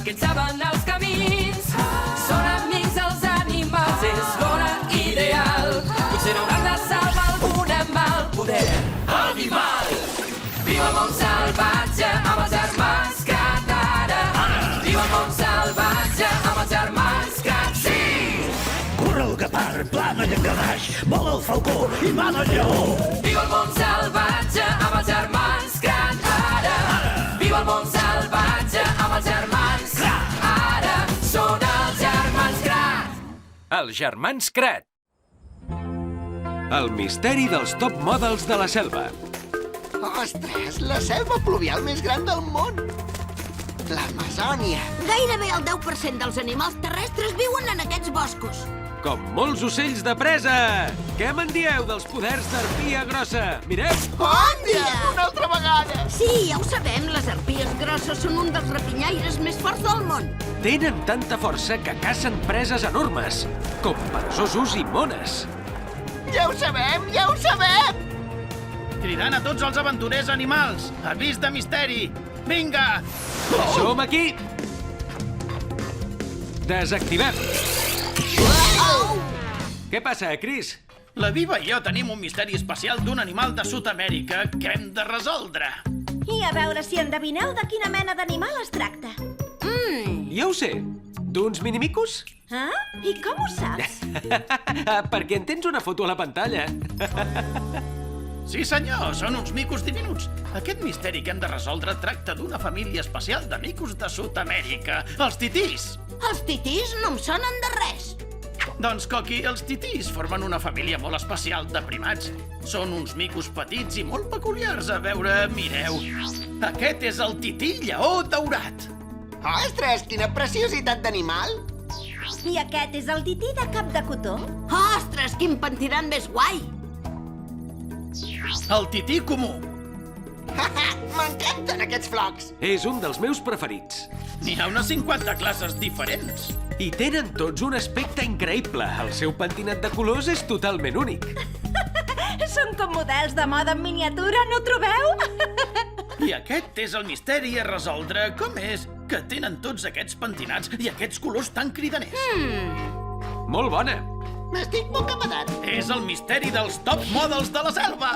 perquè saben els camins. Són amics dels animals, és l'hora ideal. Potser n'hauran de salvar algun amb el poder animal. Viu el món salvatge amb els germans Krat ara. Viu el món salvatge amb els germans Krat, sí! Corre el gepard, plana i engranaix, vola el falcó i mana el lleó. Viu el món salvatge amb els germans Krat ara. Viu el món salvatge amb els germans Krat ara. Són els germans Krat. Els germans Krat. El misteri dels top models de la selva. Ostres, la selva pluvial més gran del món! L'Amazònia! Gairebé el 10% dels animals terrestres viuen en aquests boscos. Com molts ocells de presa! Què me'n dieu dels poders d'arpia grossa? Mireu! Bon dia! Una altra vegada! Sí, ja ho sabem, les arpies grosses són un dels rapinyaires més forts del món. Tenen tanta força que cacen preses enormes, com peresosos i mones. Ja ho sabem, ja ho sabem! Cridant a tots els aventurers animals. Avís de misteri. Vinga! Som aquí! Desactivem! Què passa, Chris? La Viva i jo tenim un misteri especial d'un animal de Sud-amèrica que hem de resoldre. I a veure si endevineu de quina mena d'animal es tracta. Ja ho sé. D'uns minimicos? Ah? I com ho saps? Perquè en tens una foto a la pantalla. Sí, senyor, són uns micos diminuts. Aquest misteri que hem de resoldre tracta d'una família especial de micos de Sud-amèrica, els titís. Els titís no em sonen de res. Doncs, Coqui, els titís formen una família molt especial de primats. Són uns micos petits i molt peculiars. A veure, mireu. Aquest és el tití lleó daurat. Ostres, quina preciositat d'animal! I aquest és el tití de cap de cotó? Ostres, quin pentinat més guai! El tití comú. M'encanten aquests flocs! És un dels meus preferits. N'hi ha unes 50 classes diferents. I tenen tots un aspecte increïble. El seu pentinat de colors és totalment únic. Són com models de moda en miniatura, no ho trobeu? I aquest és el misteri a resoldre. Com és que tenen tots aquests pentinats i aquests colors tan cridaners? Molt bona. M'estic bocabadat. És el misteri dels top models de la selva.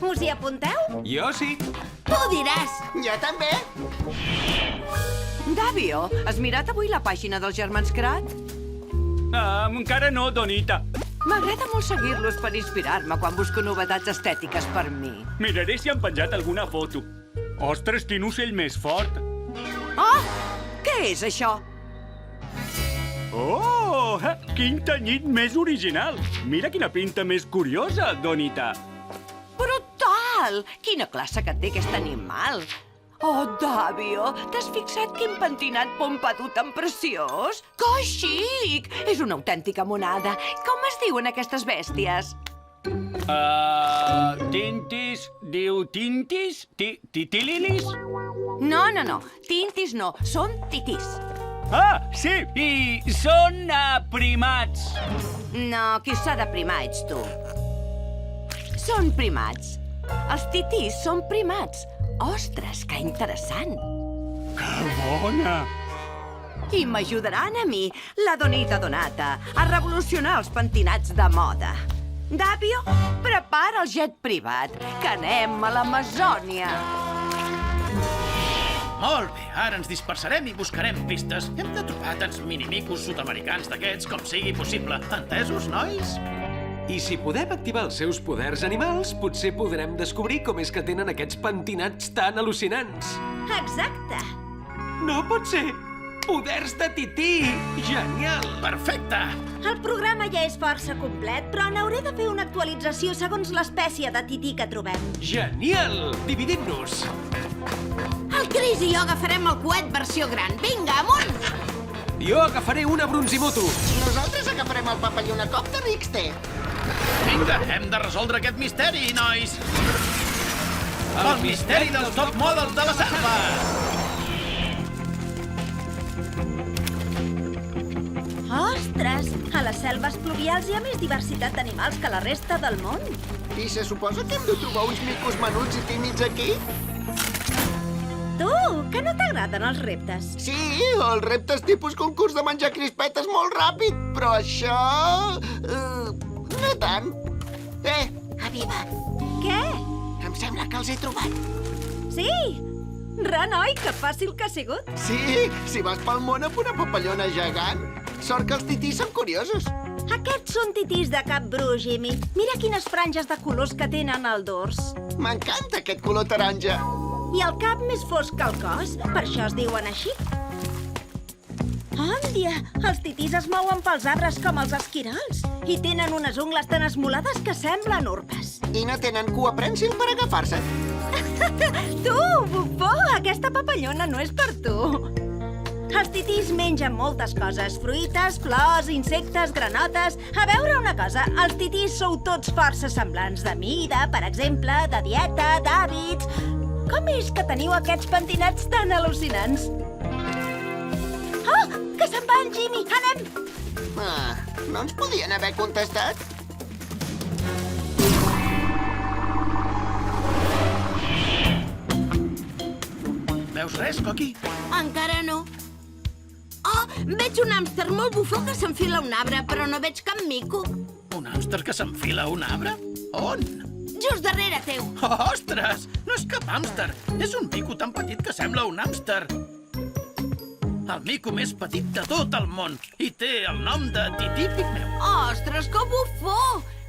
Us hi apunteu? Jo sí. Tu diràs! Jo també. Davio, has mirat avui la pàgina dels germans Krat? Encara no, Donita. M'agrada molt seguir-los per inspirar-me quan busco novetats estètiques per mi. Miraré si han penjat alguna foto. Ostres, quin ocell més fort! Oh! Què és això? Oh! Quin tenyit més original! Mira quina pinta més curiosa, Donita! Brutal! Quina classe que té aquest animal! Oh, Davio, t'has fixat quin pentinat pompadour tan preciós? Que xic! És una autèntica monada. Com es diuen aquestes bèsties? Tintis? Diu tintis? Titililis? No. Tintis no. Són titís. Ah, sí! I són primats. No, qui s'ha de primar ets tu. Són primats. Els titís són primats. Ostres, que interessant. Que bona! I m'ajudaran a mi, la Donita Donata, a revolucionar els pentinats de moda. Davio, prepara el jet privat, que anem a l'Amazònia. Molt bé, ara ens dispersarem i buscarem pistes. Hem de trobar tants minimicos sud-americans d'aquests com sigui possible. Entesos, nois? I si podem activar els seus poders animals, potser podrem descobrir com és que tenen aquests pentinats tan al·lucinants. Exacte. No pot ser! Poders de tití! Genial! Perfecte! El programa ja és força complet, però n'hauré de fer una actualització segons l'espècie de tití que trobem. Genial! Dividim-nos! El Chris i jo agafarem el coet versió gran. Vinga, amunt! Jo agafaré una bronzimoto. Nosaltres agafarem el papallonacopter XT. Vinga, hem de resoldre aquest misteri, nois! El misteri dels top models de la selva! Ostres! A les selves pluvials hi ha més diversitat d'animals que la resta del món. I se suposa que hem de trobar uns micos menuts i tímids aquí? Tu, que no t'agraden els reptes. Sí, els reptes tipus concurs de menjar crispetes molt ràpid, però això... no tant. Aviva, Què? em sembla que els he trobat. Sí! Renoi, que fàcil que ha sigut. Sí, si vas pel món amb una papallona gegant. Sort que els titís són curiosos. Aquests són titís de cap bru, Jimmy. Mira quines franges de colors que tenen al dors. M'encanta aquest color taronja. I el cap més fosc que el cos, per això es diuen així. Òndia, els titís es mouen pels arbres com els esquirols i tenen unes ungles tan esmolades que semblen urpes. I no tenen cua prènsil per agafar-se. Tu, bufó, aquesta papallona no és per tu. Els titís mengen moltes coses, fruites, flors, insectes, granotes... A veure una cosa, els titís sou tots força semblants de mida, per exemple, de dieta, d'hàbits... Com és que teniu aquests pentinats tan al·lucinants? Oh, que se'n va en Jimmy! Anem! No ens podien haver contestat? Veus res, Coqui? Encara no. Oh, veig un hàmster molt bufó que s'enfila a un arbre, però no veig cap mico. Un hàmster que s'enfila a un arbre? On? Just darrere teu. Oh, ostres! No és cap hàmster. És un mico tan petit que sembla un hàmster. El mico més petit de tot el món. I té el nom de Tití Pigmeu. Ostres, que bufó!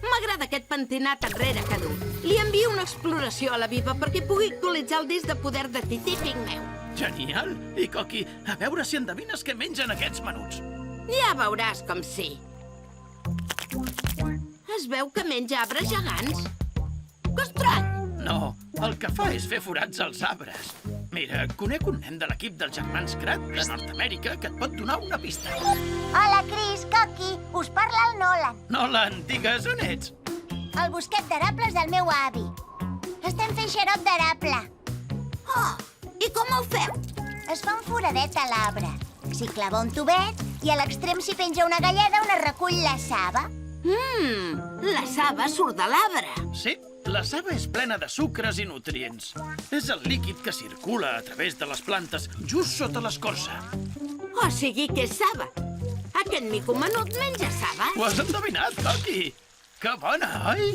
M'agrada aquest pentinat enrere que du. Li envio una exploració a la Viva perquè pugui actualitzar el disc de poder de Tití Pigmeu. Genial! I, Coqui, a veure si endevines què mengen aquests menuts. Ja veuràs com sí. Es veu que menja arbres gegants. Que estrany! No, el que fa és fer forats als arbres. Mira, conec un nen de l'equip dels germans Krat de Nord-Amèrica que et pot donar una pista. Hola, Chris, Coqui. Us parla el Nolan. Nolan, digues on ets. El bosquet d'arables del meu avi. Estem fent xarop d'arable. Oh, i com el feu? Es fa un foradet a l'arbre. S'hi clava un tubet i a l'extrem s'hi penja una galleda on es recull la saba. La saba surt de l'arbre. Sí, la saba és plena de sucres i nutrients. És el líquid que circula a través de les plantes just sota l'escorça. O sigui que és saba. Aquest mico menut menja saba. Ho has endevinat, Coqui. Que bona, oi?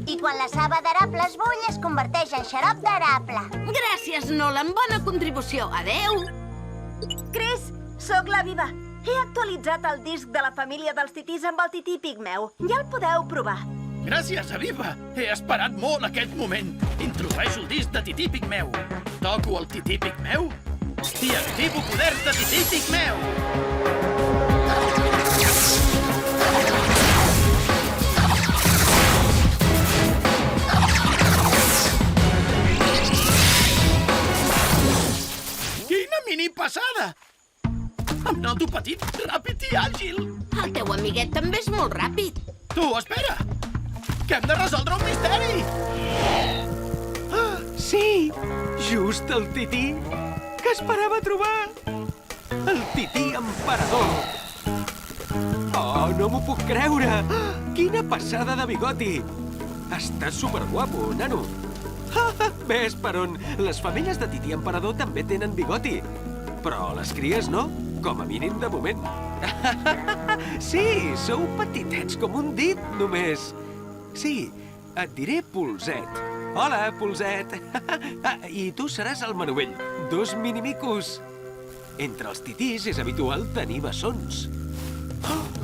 I quan la saba d'arable es bull, es converteix en xarop d'arable. Gràcies, Nolan. Bona contribució. Adeu. Chris, sóc la Viva. He actualitzat el disc de la família dels titís amb el tití pigmeu. Ja el podeu provar. Gràcies, Aviva. He esperat molt aquest moment. Introdueixo el disc de Tití Pigmeu. Toco el Tití Pigmeu i activo poders de Tití Pigmeu. Quina mini passada! Em noto petit, ràpid i àgil. El teu amiguet també és molt ràpid. Tu, espera! Que hem de resoldre un misteri! Sí, just el tití que esperava trobar. El tití emperador. Oh, no m'ho puc creure. Quina passada de bigoti. Està superguapo, nano. Ves per on. Les femelles de tití emperador també tenen bigoti. Però les cries no, com a mínim de moment. Sí, sou petitets com un dit, només. Sí, et diré Polset. Hola, Polset. I tu seràs el Manovell, 2 minimicos. Entre els titís és habitual tenir bessons.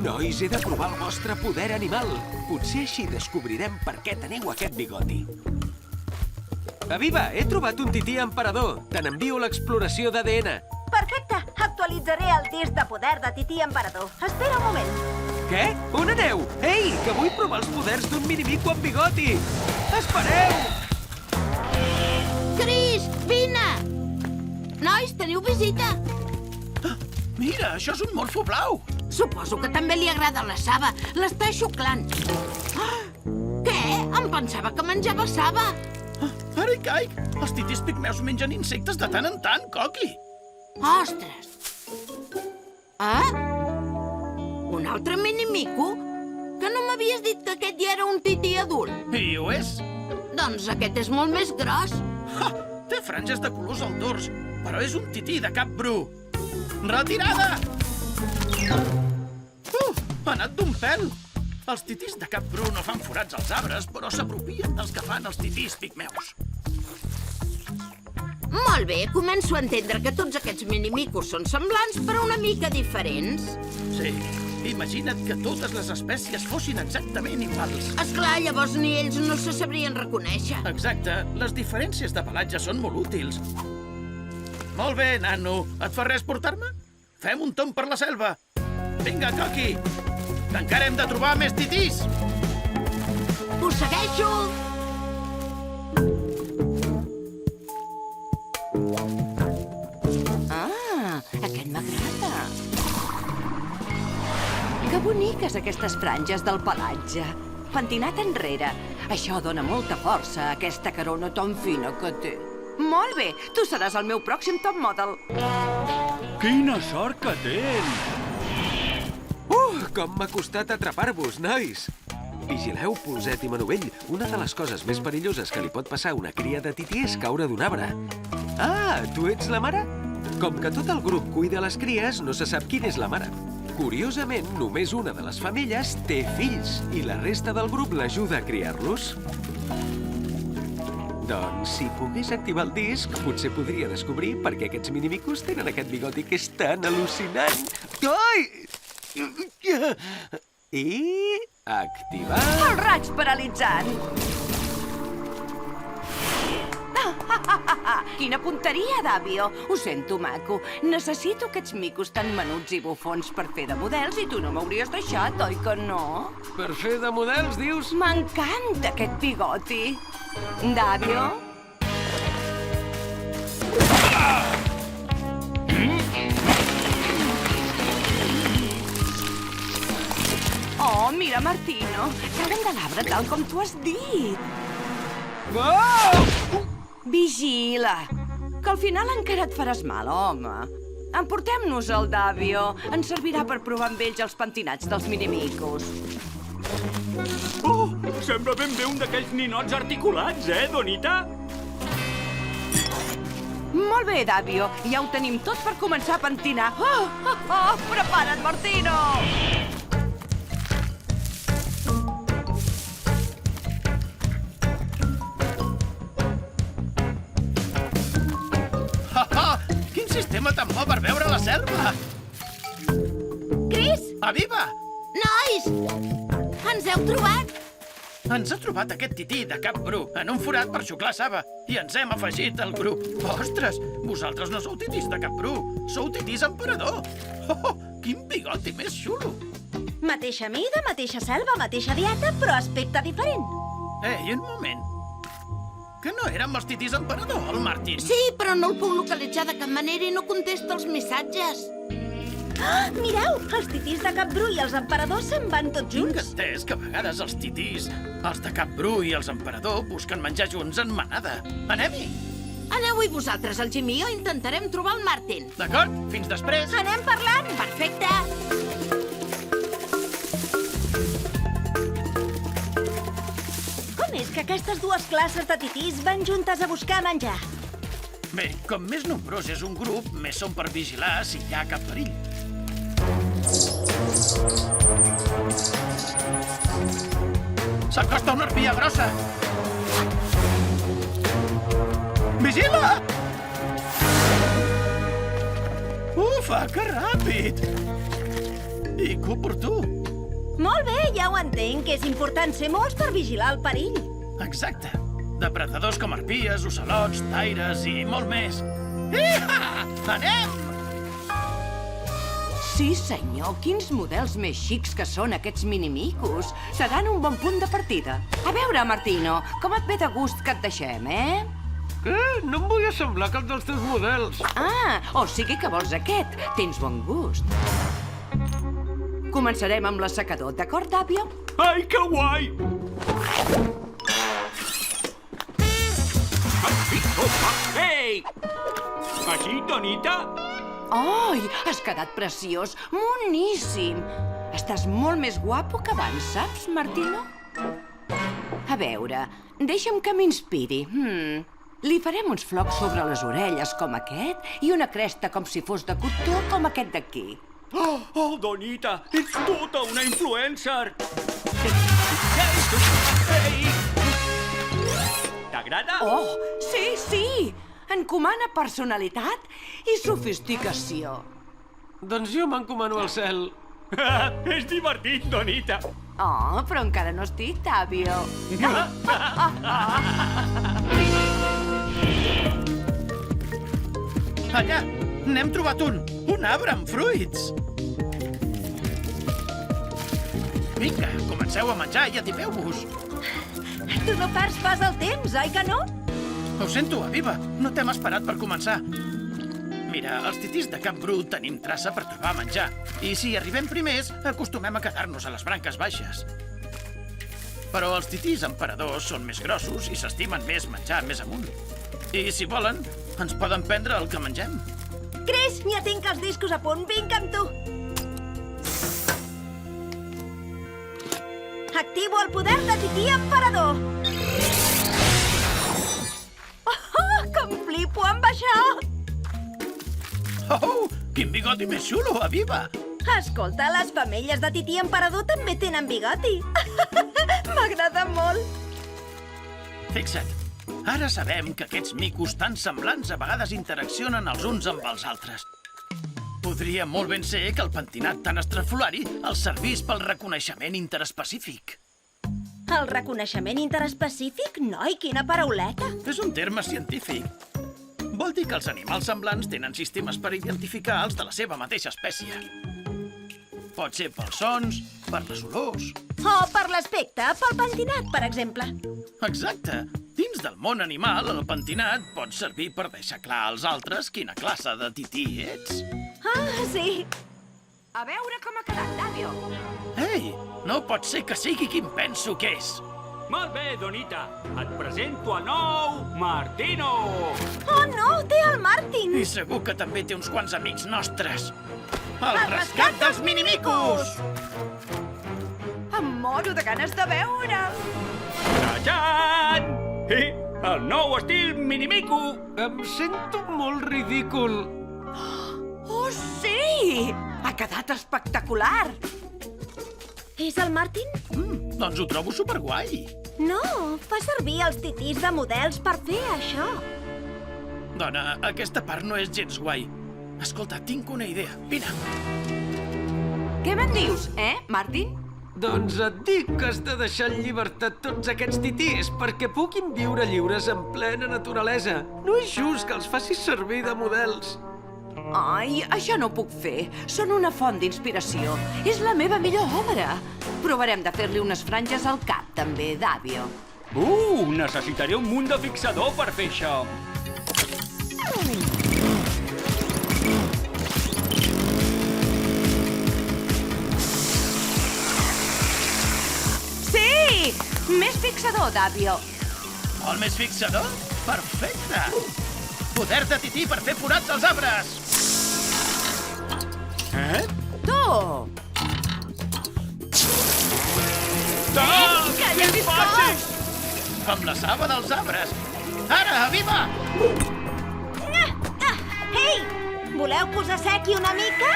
Nois, he de provar el vostre poder animal. Potser així descobrirem per què teniu aquest bigoti. Aviva, he trobat un tití emperador. Te n'envio l'exploració d'ADN. Perfecte, actualitzaré el disc de poder de tití emperador. Espera un moment. Què? On aneu? Ei, que vull provar els poders d'un minimico amb bigoti! Espereu! Chris, vine! Nois, teniu visita. Mira, això és un morfo blau. Suposo que també li agrada la saba. L'està xuclant. Què? Em pensava que menjava saba. Ara hi caic. Els titís pigmeus mengen insectes de tant en tant, Coqui. Ostres! Un altre minimico? Que no m'havies dit que aquest ja era un tití adult? I ho és. Doncs aquest és molt més gros. Té franges de colors al dors, però és un tití de cap bru. Retirada! Ha anat d'un pèl. Els titís de cap bru no fan forats als arbres, però s'apropien dels que fan els titís pigmeus. Molt bé, començo a entendre que tots aquests minimicos són semblants, però una mica diferents. Sí, imagina't que totes les espècies fossin exactament iguals. Esclar, llavors ni ells no se sabrien reconèixer. Exacte, les diferències de pelatge són molt útils. Molt bé, nano. Et fa res portar-me? Fem un tomb per la selva. Vinga, Coqui, que encara hem de trobar més titís. Us segueixo! Ah, aquest m'agrada. Que boniques aquestes franges del pelatge. Pentinat enrere. Això dona molta força a aquesta carona tan fina que té. Molt bé, tu seràs el meu pròxim top model. Quina sort que tens! Com m'ha costat atrapar-vos, nois! Vigileu, Polset i Manovell. Una de les coses més perilloses que li pot passar a una cria de tití és caure d'un arbre. Ah, tu ets la mare? Com que tot el grup cuida les cries, no se sap quina és la mare. Curiosament, només una de les femelles té fills i la resta del grup l'ajuda a criar-los. Doncs, si pogués activar el disc, potser podria descobrir per què aquests minimicos tenen aquest bigoti que és tan al·lucinant. Ai! I... activar... El raig paralitzant! Quina punteria, Davio! Ho sento, maco. Necessito aquests micos tan menuts i bufons per fer de models i tu no m'hauries deixat, oi que no? Per fer de models, dius? M'encanta aquest bigoti. Davio? Oh, mira, Martino. Cauen de l'arbre tal com tu has dit. Vigila, que al final encara et faràs mal, home. Emportem-nos el Davio. Ens servirà per provar amb ells els pentinats dels minimicos. Oh, sembla ben bé un d'aquells ninots articulats, Donita? Molt bé, Davio. Ja ho tenim tot per començar a pentinar. Prepara't, Martino! Quin sistema tan bo per veure la selva! Cris! Aviva! Nois! Ens heu trobat! Ens ha trobat aquest tití de cap bru en un forat per xuclar saba i ens hem afegit al grup. Ostres, vosaltres no sou titís de cap bru, sou titís emperador. Quin bigoti més xulo! Mateixa mida, mateixa selva, mateixa dieta, però aspecte diferent. Ei, un moment. Que no érem els titís emperador, el Martin? Sí, però no el puc localitzar de cap manera i no contesta els missatges. Ah, mireu, els titís de cap bru i els emperadors se'n van tots Tinc junts. entès que a vegades els titís, els de cap bru i els emperador busquen menjar junts en manada. Anem-hi! Aneu-hi vosaltres, el Jimmy i jo intentarem trobar el Martin. D'acord? Fins després. Anem parlant. Perfecte! Com és que aquestes dues classes de titís van juntes a buscar menjar? Bé, com més nombrós és un grup, més són per vigilar si hi ha cap perill. S'acosta una arpia grossa! Vigila! Ufa, que ràpid! I que oportú! Molt bé, ja ho entenc, que és important ser molts per vigilar el perill. Exacte. Depredadors com arpies, ocelots, taires i molt més. Iha! Anem! Sí, senyor. Quins models més xics que són aquests minimicos. Seran un bon punt de partida. A veure, Martino, com et ve de gust que et deixem, Què? No em vull assemblar cap dels teus models. Ah, o sigui que vols aquest. Tens bon gust. Començarem amb l'assecador, d'acord, Davio? Ai, que guai! Ei! Així, Donita? Ai, has quedat preciós, moníssim. Estàs molt més guapo que abans, saps, Martino? A veure, deixa'm que m'inspiri. Li farem uns flocs sobre les orelles com aquest i una cresta com si fos de cotó com aquest d'aquí. Oh, Donita, ets tota una influencer! T'agrada? Oh, sí, sí! Encomana personalitat i sofisticació. Doncs jo m'encomano al cel. És divertit, Donita. Oh, però encara no estic, Tàbio. Allà, n'hem trobat un arbre amb fruits. Vinga, comenceu a menjar i atipeu-vos. Tu no perds pas el temps, oi que no? Ho sento, Aviva, no t'hem esperat per començar. Mira, els titís de Cap Bru tenim traça per trobar menjar. I si arribem primers, acostumem a quedar-nos a les branques baixes. Però els titís emperadors són més grossos i s'estimen més menjar més amunt. I si volen, ens poden prendre el que mengem. Chris, ja tinc els discos a punt. Vinga amb tu. Activo el poder de tití emperador. Oh, com flipo amb això! Oh, quin bigoti més xulo, Aviva! Escolta, les femelles de tití emperador també tenen bigoti. M'agrada molt. Fixa't, ara sabem que aquests micos tan semblants a vegades interaccionen els uns amb els altres. Podria molt ben ser que el pentinat tan estrafolari els servís pel reconeixement interespecífic. El reconeixement interespecífic? Noi, quina parauleta. És un terme científic. Vol dir que els animals semblants tenen sistemes per identificar els de la seva mateixa espècie. Pot ser pels sons, per les olors... O per l'aspecte, pel pentinat, per exemple. Exacte. Dins del món animal, el pentinat pot servir per deixar clar als altres quina classe de tití ets. Ah, sí. A veure com ha quedat, Tàbio. Ei, no pot ser que sigui qui em penso que és. Molt bé, Donita. Et presento el nou Martino. Oh, no, té el Martin. I segur que també té uns quants amics nostres. El rescat dels minimicos! Em moro de ganes de veure'l. Tachan! I el nou estil Minimico. Em sento molt ridícul. Oh, sí! Ha quedat espectacular. És el Martin? Doncs ho trobo superguai. No, fa servir els titís de models per fer això. Dona, aquesta part no és gens guai. Escolta, tinc una idea. Vine. Què me'n dius, Martin? Doncs et dic que has de deixar en llibertat tots aquests titís perquè puguin viure lliures en plena naturalesa. No és just que els facis servir de models. Ai, això no ho puc fer. Són una font d'inspiració. És la meva millor obra. Provarem de fer-li unes franges al cap, també, Tàbio. Necessitaré un munt de fixador per fer això. Sí! Més fixador, Tàbio. Vol més fixador? Perfecte! Poder de tití per fer forats als arbres! Tu! Que ja viscós! Com la saba dels arbres! Ara, Aviva! Ei, voleu que us assequi una mica?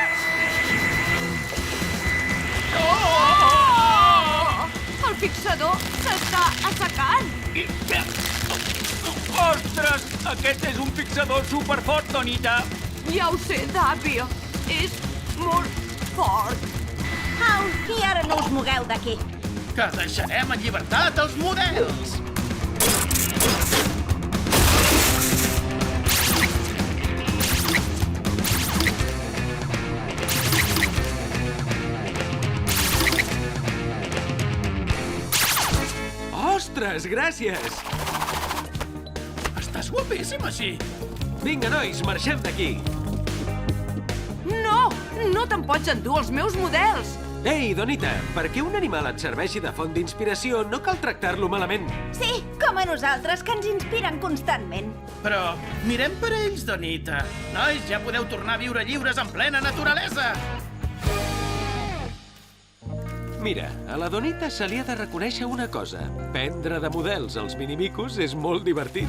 El fixador s'està assecant. Ostres, aquest és un fixador superfort, Donita. Ja ho sé, Tàbio. És molt fort. Au, i ara no us mogueu d'aquí. Que deixarem en llibertat els models! Ostres, gràcies! Estàs guapíssim, així! Vinga, nois, marxem d'aquí. No! No te'n pots endur els meus models! Ei, Donita, perquè un animal et serveixi de font d'inspiració no cal tractar-lo malament. Sí, com a nosaltres, que ens inspiren constantment. Però mirem per ells, Donita. Nois, ja podeu tornar a viure lliures en plena naturalesa! Mira, a la Donita se li ha de reconèixer una cosa. Prendre de models els minimicos és molt divertit.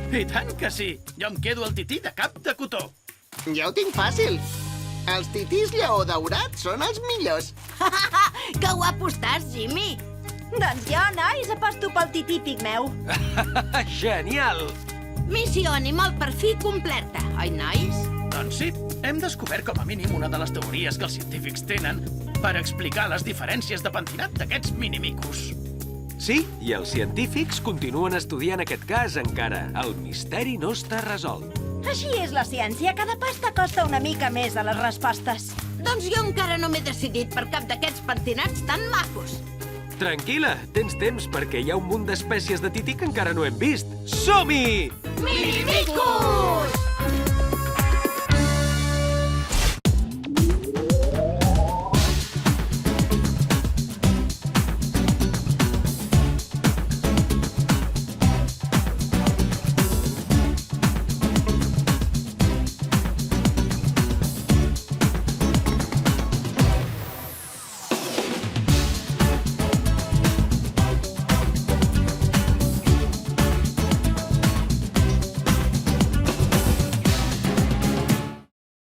I tant que sí! Jo em quedo el tití de cap de cotó. Ja ho tinc fàcil. Els titís lleó daurat són els millors. Que guapo estàs, Jimmy! Doncs jo, nois, aposto pel tití pigmeu. Genial! Missió animal per fi completa, oi, nois? Doncs sí, hem descobert com a mínim una de les teories que els científics tenen per explicar les diferències de pentinat d'aquests minimicos. Sí, i els científics continuen estudiant aquest cas encara. El misteri no està resolt. Així és la ciència, cada pas t'acosta una mica més a les respostes. Doncs jo encara no m'he decidit per cap d'aquests pentinats tan macos. Tranquil·la, tens temps perquè hi ha un munt d'espècies de tití que encara no hem vist. Som-hi! Minimicos!